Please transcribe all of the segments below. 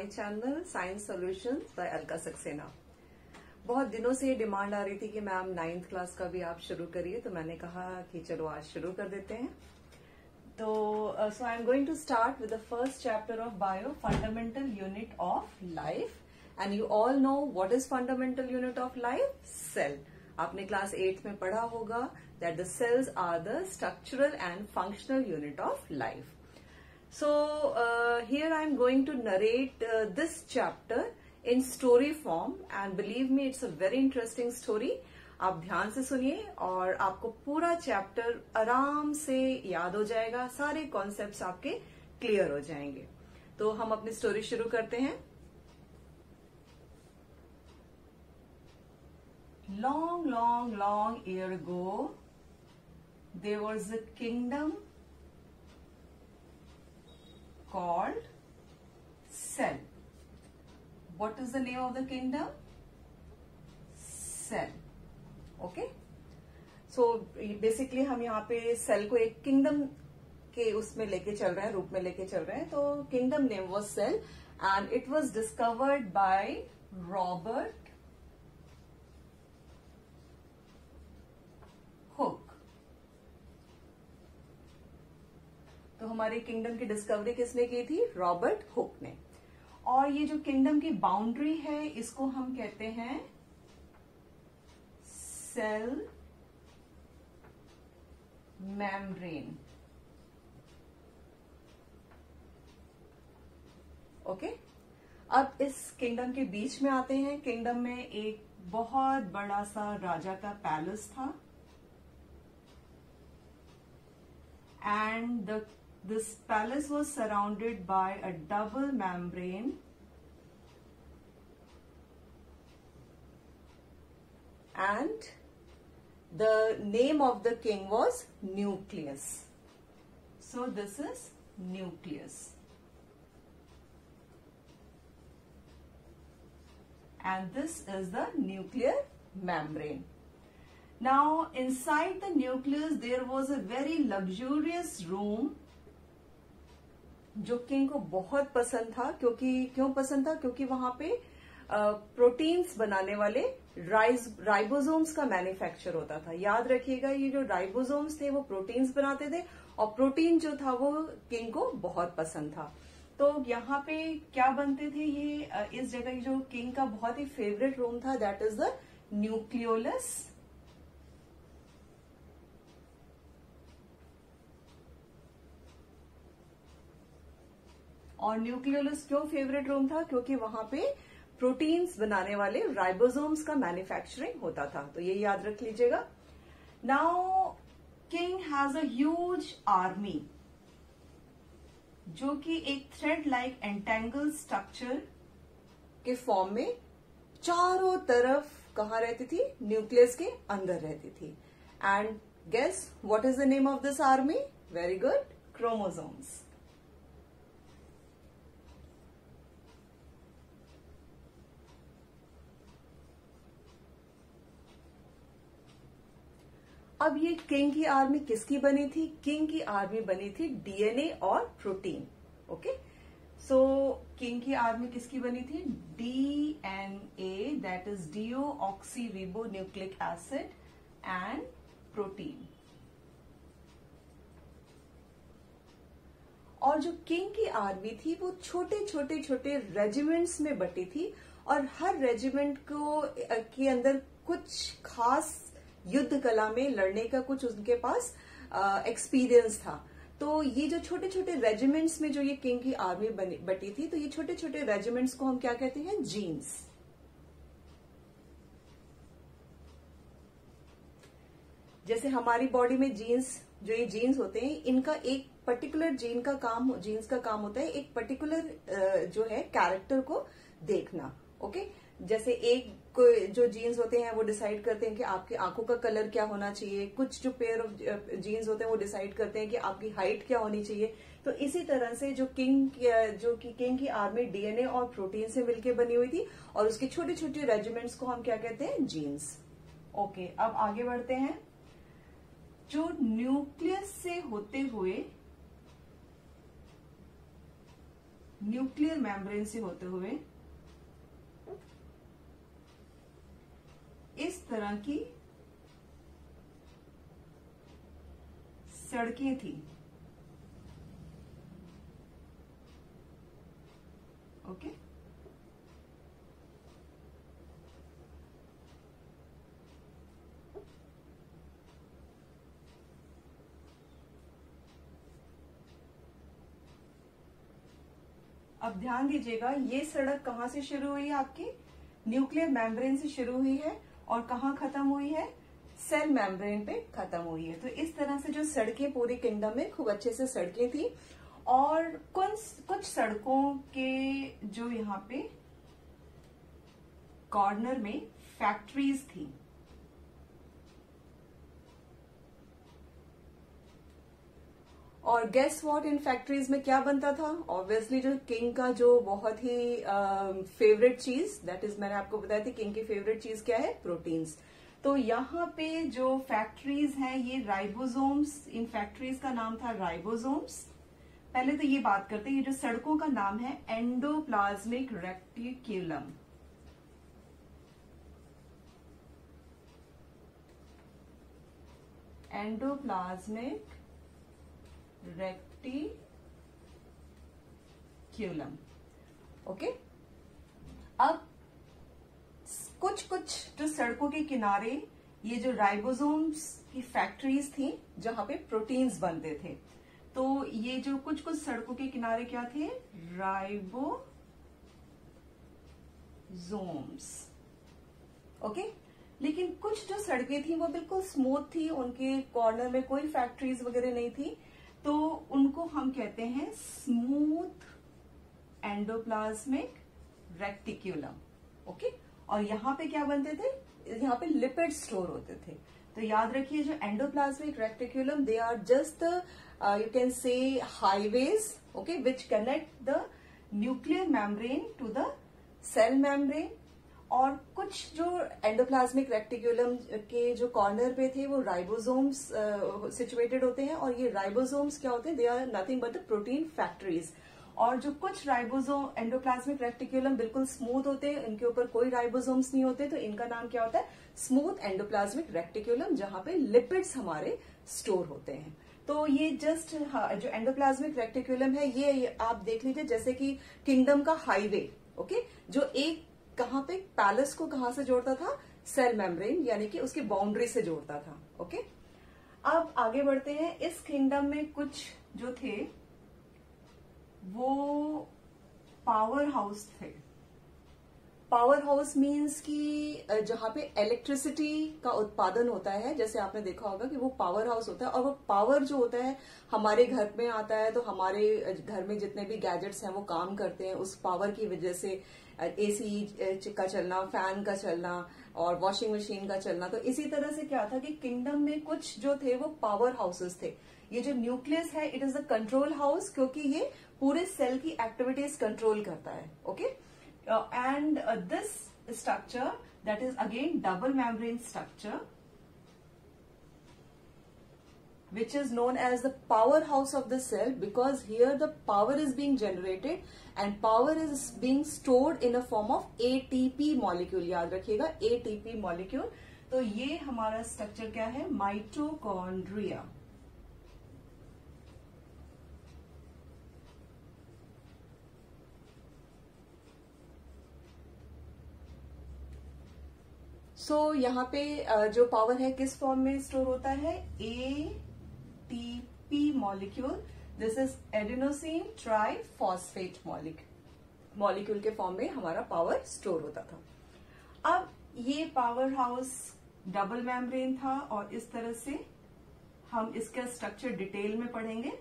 My channel science solutions by Alka Saxena. बहुत दिनों से ये डिमांड आ रही थी कि मैम 9th क्लास का भी आप शुरू करिए, तो मैंने कहा कि चलो आज शुरू कर देते हैं। तो so I am going to start with the first chapter of bio, fundamental unit of life. And you all know what is fundamental unit of life? Cell. आपने क्लास 8 में पढ़ा होगा that the cells are the structural and functional unit of life. So here I am going to narrate this chapter in story form, and believe me, it's a very interesting story. आप ध्यान से सुनिए और आपको पूरा chapter आराम से याद हो जाएगा, सारे कॉन्सेप्ट्स आपके क्लियर हो जाएंगे. तो हम अपनी स्टोरी शुरू करते हैं. Long, long, long year ago, there was a kingdom called Cell. What is the name of the kingdom? Cell. Okay. So basically हम यहाँ पे सेल को एक किंगडम के उसमें लेके चल रहे हैं, रूप में लेके चल रहे हैं. तो kingdom name was cell and it was discovered by Robert Hooke. तो हमारी किंगडम की डिस्कवरी किसने की थी? रॉबर्ट हुक ने. और ये जो किंगडम की बाउंड्री है इसको हम कहते हैं सेल मेम्ब्रेन. ओके. अब इस किंगडम के बीच में आते हैं. किंगडम में एक बहुत बड़ा सा राजा का पैलेस था and this palace was surrounded by a double membrane and the name of the king was Nucleus. So this is Nucleus, and this is the nuclear membrane. Now inside the nucleus there was a very luxurious room जो king को बहुत पसंद था. क्यों पसंद था? क्योंकि वहां पे प्रोटीन्स बनाने वाले राइबोसोम्स का मैन्युफैक्चर होता था. याद रखिएगा, ये जो राइबोसोम्स थे वो प्रोटीन्स बनाते थे और प्रोटीन जो था वो किंग को बहुत पसंद था. तो यहाँ पे क्या बनते थे? ये इस जगह जो किंग का बहुत ही फेवरेट रूम था दैट इज द न्यूक्लियोलस. और न्यूक्लियोलस क्यों फेवरेट रूम था? क्योंकि वहां पे प्रोटीन्स बनाने वाले राइबोसोम्स का मैन्युफैक्चरिंग होता था. तो ये याद रख लीजिएगा. Now king has a huge army जो कि एक थ्रेड लाइक एंटेंगल स्ट्रक्चर के फॉर्म में चारों तरफ कहाँ रहती थी? न्यूक्लियस के अंदर रहती थी. And guess what is the name of this army? Very good, chromosomes. अब ये किंग की आर्मी किसकी बनी थी? किंग की आर्मी बनी थी डीएनए और प्रोटीन. ओके. सो किंग की आर्मी किसकी बनी थी? DNA, that is deoxyribonucleic acid, and protein. और जो किंग की आर्मी थी वो छोटे छोटे रेजिमेंट्स में बटी थी और हर रेजिमेंट को के अंदर कुछ खास युद्ध कला में लड़ने का कुछ उनके पास एक्सपीरियंस था. तो ये जो छोटे छोटे रेजिमेंट्स में जो ये किंग की आर्मी बटी थी, तो ये छोटे छोटे रेजिमेंट्स को हम क्या कहते हैं? जीन्स. जैसे हमारी बॉडी में जीन्स, जो ये जीन्स होते हैं, इनका एक पर्टिकुलर जीन्स का काम होता है एक पर्टिकुलर जो है कैरेक्टर को देखना. ओके. जैसे एक जो जीन्स होते हैं वो डिसाइड करते हैं कि आपकी आंखों का कलर क्या होना चाहिए. कुछ जो पेयर ऑफ जीन्स होते हैं वो डिसाइड करते हैं कि आपकी हाइट क्या होनी चाहिए. तो इसी तरह से जो किंग की आर्मी डीएनए और प्रोटीन से मिलकर बनी हुई थी और उसके छोटे छोटे रेजिमेंट्स को हम क्या कहते हैं? जीन्स. ओके. अब आगे बढ़ते हैं. जो न्यूक्लियस से होते हुए न्यूक्लियर मेम्ब्रेन से होते हुए इस तरह की सड़कें थी। ओके, अब ध्यान दीजिएगा, ये सड़क कहां से शुरू हुई है? आपकी न्यूक्लियर मेम्ब्रेन से शुरू हुई है और कहां खत्म हुई है? सेल मेम्ब्रेन पे खत्म हुई है। तो इस तरह से जो सड़कें पूरे किंगडम में खूब अच्छे से सड़कें थी, और कुछ सड़कों के जो यहाँ पे कॉर्नर में फैक्ट्रीज थी। और गेस व्हाट, इन फैक्ट्रीज में क्या बनता था? ऑब्वियसली जो किंग का जो बहुत ही फेवरेट चीज, दैट इज, मैंने आपको बताया थी किंग की फेवरेट चीज क्या है? प्रोटीन्स। तो यहाँ पे जो फैक्ट्रीज हैं ये राइबोसोम्स, इन फैक्ट्रीज का नाम था राइबोसोम्स। पहले तो ये बात करते हैं, ये जो सड़कों का नाम है एंडोप्लाज्मिक रेक्टिक्यूलम। एंडोप्लाज्मिक रेक्टिक्यूलम। ओके, अब कुछ जो सड़कों के किनारे ये जो राइबोसोम्स की फैक्ट्रीज थी जहां पे प्रोटीन्स बनते थे, तो ये जो कुछ सड़कों के किनारे क्या थे? राइबोसोम्स। ओके, लेकिन कुछ जो सड़कें थी वो बिल्कुल स्मूथ थी, उनके कॉर्नर में कोई फैक्ट्रीज वगैरह नहीं थी, तो उनको हम कहते हैं स्मूथ एंडोप्लाज्मिक रेक्टिक्यूलम। ओके, और यहाँ पे क्या बनते थे? यहाँ पे लिपिड स्टोर होते थे। तो याद रखिए, जो endoplasmic reticulum, they are just you can say highways, okay, which connect the nuclear membrane to the cell membrane. और कुछ जो एंडोप्लाज्मिक रेक्टिक्यूलम के जो कॉर्नर पे थे वो राइबोसोम्स सिचुएटेड होते हैं, और ये राइबोसोम्स क्या होते हैं? They are nothing but the protein factories. और जो कुछ राइबोसोम एंडोप्लाज्मिक रेक्टिक्यूलम बिल्कुल स्मूथ होते हैं, इनके ऊपर कोई राइबोसोम्स नहीं होते, तो इनका नाम क्या होता है? स्मूथ एंडोप्लाज्मिक रेक्टिक्यूलम, जहां पे लिपिड्स हमारे स्टोर होते हैं। तो ये जस्ट जो एंडोप्लाज्मिक रेक्टिक्यूलम है, ये आप देख लीजिए जैसे कि किंगडम का हाईवे। ओके, जो एक कहां पे पैलेस को कहां से जोड़ता था? सेल मेम्ब्रेन, यानी कि उसकी बाउंड्री से जोड़ता था। ओके, अब आगे बढ़ते हैं। इस किंगडम में कुछ जो थे वो पावर हाउस थे। पावर हाउस मीन्स कि जहां पे इलेक्ट्रिसिटी का उत्पादन होता है, जैसे आपने देखा होगा कि वो पावर हाउस होता है, और वो पावर जो होता है हमारे घर में आता है, तो हमारे घर में जितने भी गैजेट्स हैं वो काम करते हैं उस पावर की वजह से। एसी का चलना, फैन का चलना और वॉशिंग मशीन का चलना। तो इसी तरह से क्या था कि किंगडम में कुछ जो थे वो पावर हाउसेस थे। ये जो न्यूक्लियस है, it is a control house, क्योंकि ये पूरे सेल की एक्टिविटीज कंट्रोल करता है। Okay, and this structure, that is again double membrane structure, which is known as the powerhouse of the cell, because here the power is being generated and power is being stored in a form of ATP molecule. याद रखिएगा, ATP molecule। तो ये हमारा structure क्या है? Mitochondria. सो यहाँ पे जो पावर है किस फॉर्म में स्टोर होता है? ATP molecule. This is adenosine triphosphate molecule के फॉर्म में हमारा पावर स्टोर होता था। अब ये पावर हाउस डबल मेम्ब्रेन था, और इस तरह से हम इसका स्ट्रक्चर डिटेल में पढ़ेंगे।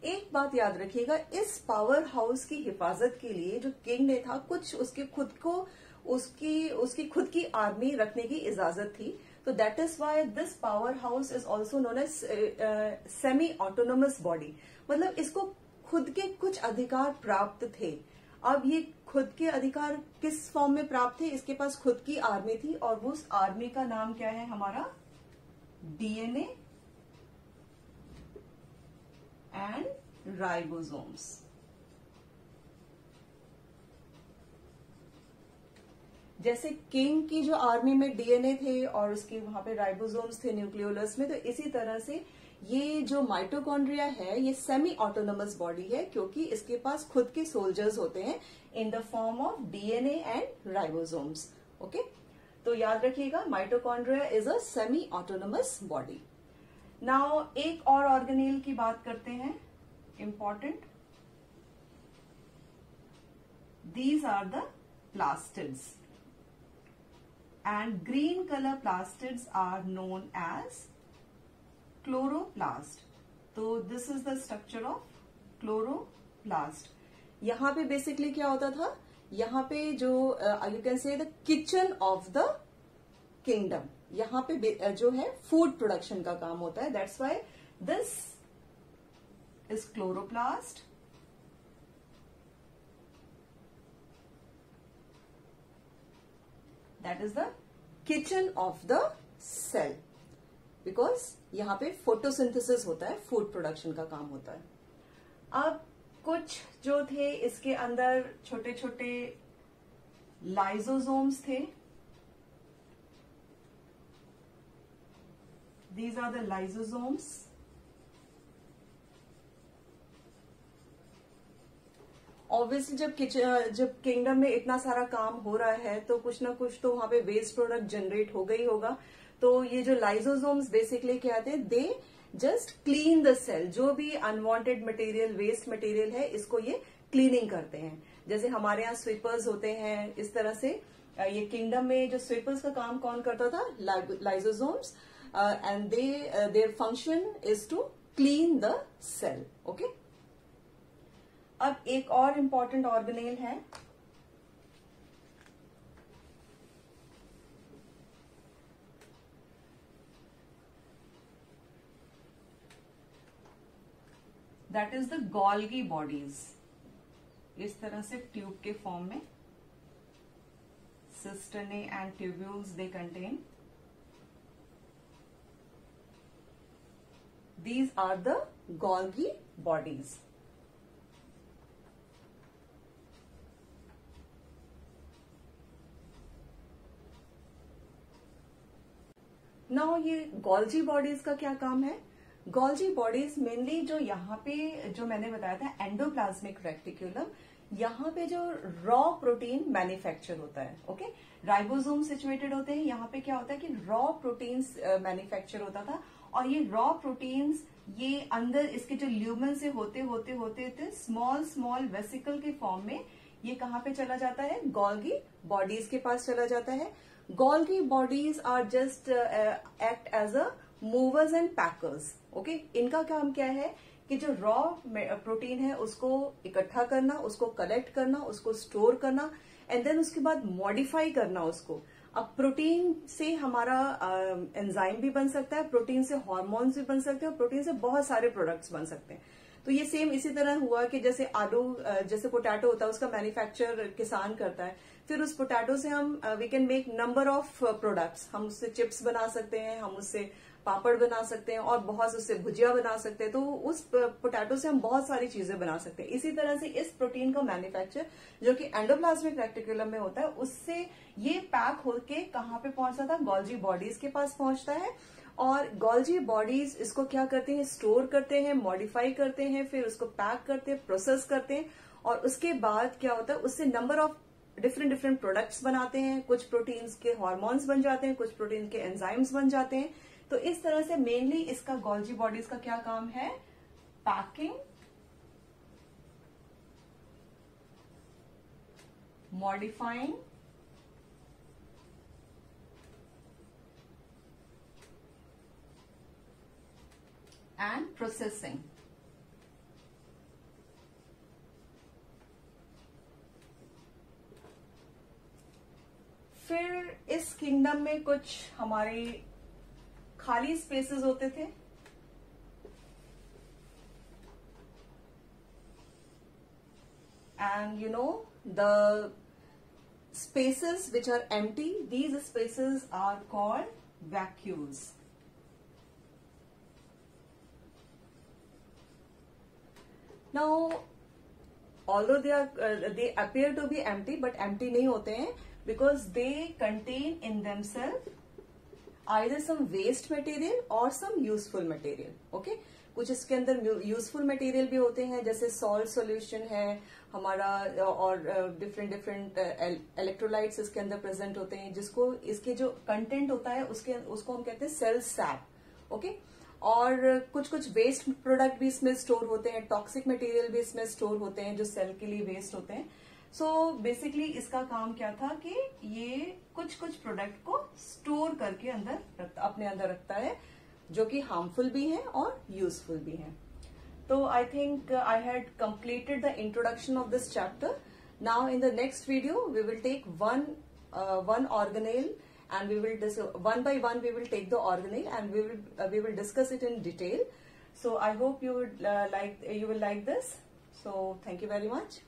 एक बात याद रखिएगा, इस पावर हाउस की हिफाजत के लिए जो किंग ने था, कुछ उसके खुद को उसकी खुद की आर्मी रखने की इजाजत थी। तो that is why this powerhouse is also known as semi autonomous body. मतलब इसको खुद के कुछ अधिकार प्राप्त थे। अब ये खुद के अधिकार किस फॉर्म में प्राप्त थे? इसके पास खुद की आर्मी थी और वो उस आर्मी का नाम क्या है हमारा? DNA and ribosomes. जैसे किंग की जो आर्मी में डीएनए थे और उसके वहां पे राइबोसोम्स थे न्यूक्लियोलस में, तो इसी तरह से ये जो माइटोकॉन्ड्रिया है ये सेमी ऑटोनोमस बॉडी है, क्योंकि इसके पास खुद के सोल्जर्स होते हैं in the form of DNA and ribosomes. Okay, तो याद रखिएगा mitochondria is a semi autonomous body. Now एक और ऑर्गेनेल की बात करते हैं, important. These are the plastids and green color plastids are known as chloroplast. तो this is the structure of chloroplast. यहाँ पे बेसिकली क्या होता था? यहाँ पे जो you can say the kitchen of the kingdom, यहाँ पे जो है फूड प्रोडक्शन का काम होता है। That's why this is chloroplast. That is the kitchen of the cell, because यहाँ पे फोटोसिंथेसिस होता है, फूड प्रोडक्शन का काम होता है। अब कुछ जो थे इसके अंदर छोटे छोटे लाइसोसोम्स थे। These are the lysosomes. Obviously जब किंगडम में इतना सारा काम हो रहा है तो कुछ ना कुछ तो वहां पे वेस्ट प्रोडक्ट जनरेट हो गई होगा। तो ये जो लाइसोसोम्स बेसिकली क्या आते हैं, they just clean the cell. जो भी अनवांटेड मटेरियल, वेस्ट मटेरियल है, इसको ये क्लीनिंग करते हैं। जैसे हमारे यहाँ स्वीपर्स होते हैं, इस तरह से ये किंगडम में जो स्वीपर्स का काम कौन करता था? Lysosomes. And their function is to clean the cell. Okay, अब एक और इंपॉर्टेंट ऑर्गेनेल है, that is the Golgi bodies. इस तरह से ट्यूब के फॉर्म में cisternae and tubules they contain. These are the Golgi bodies. Now ये गोल्जी बॉडीज का क्या काम है? गोल्जी बॉडीज मेनली जो यहाँ पे जो मैंने बताया था एंडोप्लाज्मिक रेक्टिक्यूलम, यहाँ पे जो रॉ प्रोटीन मैन्युफैक्चर होता है। ओके, राइबोसोम सिचुएटेड होते हैं। यहाँ पे क्या होता है कि रॉ प्रोटीन्स मैन्युफैक्चर होता था, और ये रॉ प्रोटीन्स ये अंदर इसके जो ल्यूमन से होते होते होते थे स्मॉल स्मॉल वेसिकल के फॉर्म में ये कहाँ पे चला जाता है? गोल्गी बॉडीज के पास चला जाता है। Golgi bodies are just act as a movers and packers. Okay, इनका काम क्या है कि जो रॉ प्रोटीन है उसको इकट्ठा करना, उसको कलेक्ट करना, उसको स्टोर करना, एंड देन उसके बाद मॉडिफाई करना उसको। अब प्रोटीन से हमारा एंजाइम भी बन सकता है, प्रोटीन से हार्मोन्स भी बन सकते हैं, और प्रोटीन से बहुत सारे प्रोडक्ट्स बन सकते हैं। तो ये सेम इसी तरह हुआ कि जैसे आलू, जैसे पोटैटो होता है, उसका मैन्युफैक्चर किसान करता है, फिर उस पोटैटो से हम we can make number of products. हम उससे चिप्स बना सकते हैं, हम उससे पापड़ बना सकते हैं, और बहुत उससे भुजिया बना सकते हैं। तो उस पोटैटो से हम बहुत सारी चीजें बना सकते हैं। इसी तरह से इस प्रोटीन का मैन्युफैक्चर जो कि एंडोप्लाज्मिक रेक्टिकुलम में होता है, उससे ये पैक होके कहाँ पे पहुंचता था? गोल्जी बॉडीज के पास पहुंचता है। और गोल्जी बॉडीज इसको क्या करते हैं? स्टोर करते हैं, मॉडिफाई करते हैं, फिर उसको पैक करते हैं, प्रोसेस करते हैं, और उसके बाद क्या होता है? उससे नंबर ऑफ डिफरेंट प्रोडक्ट्स बनाते हैं। कुछ प्रोटीन्स के हार्मोन्स बन जाते हैं, कुछ प्रोटीन के एंजाइम्स बन जाते हैं। तो इस तरह से मेनली इसका गोल्जी बॉडीज का क्या काम है? Packing, modifying and processing. फिर इस किंगडम में कुछ हमारे खाली स्पेसेस होते थे, and you know the spaces which are empty, these spaces are called vacuoles. Now, although they appear to be empty, but empty नहीं होते हैं, because they contain in themselves either some waste material or some useful material. Okay, कुछ इसके अंदर useful material भी होते हैं, जैसे सॉल्ट सॉल्यूशन है हमारा, और डिफरेंट इलेक्ट्रोलाइट्स इसके अंदर प्रेजेंट होते हैं, जिसको इसके जो कंटेंट होता है उसको हम कहते हैं सेल सैप. ओके, और कुछ वेस्ट प्रोडक्ट भी इसमें स्टोर होते हैं, टॉक्सिक मटेरियल भी इसमें स्टोर होते हैं जो सेल के लिए वेस्ट होते हैं. सो बेसिकली इसका काम क्या था कि ये कुछ प्रोडक्ट को स्टोर करके अपने अंदर रखता है, जो कि हार्मफुल भी है और यूजफुल भी है. तो I think I had completed the introduction of this chapter. Now in the next video we will take one organelle, and we will one by one we will take the organelle and we will discuss it in detail. So I hope you will like this. So thank you very much.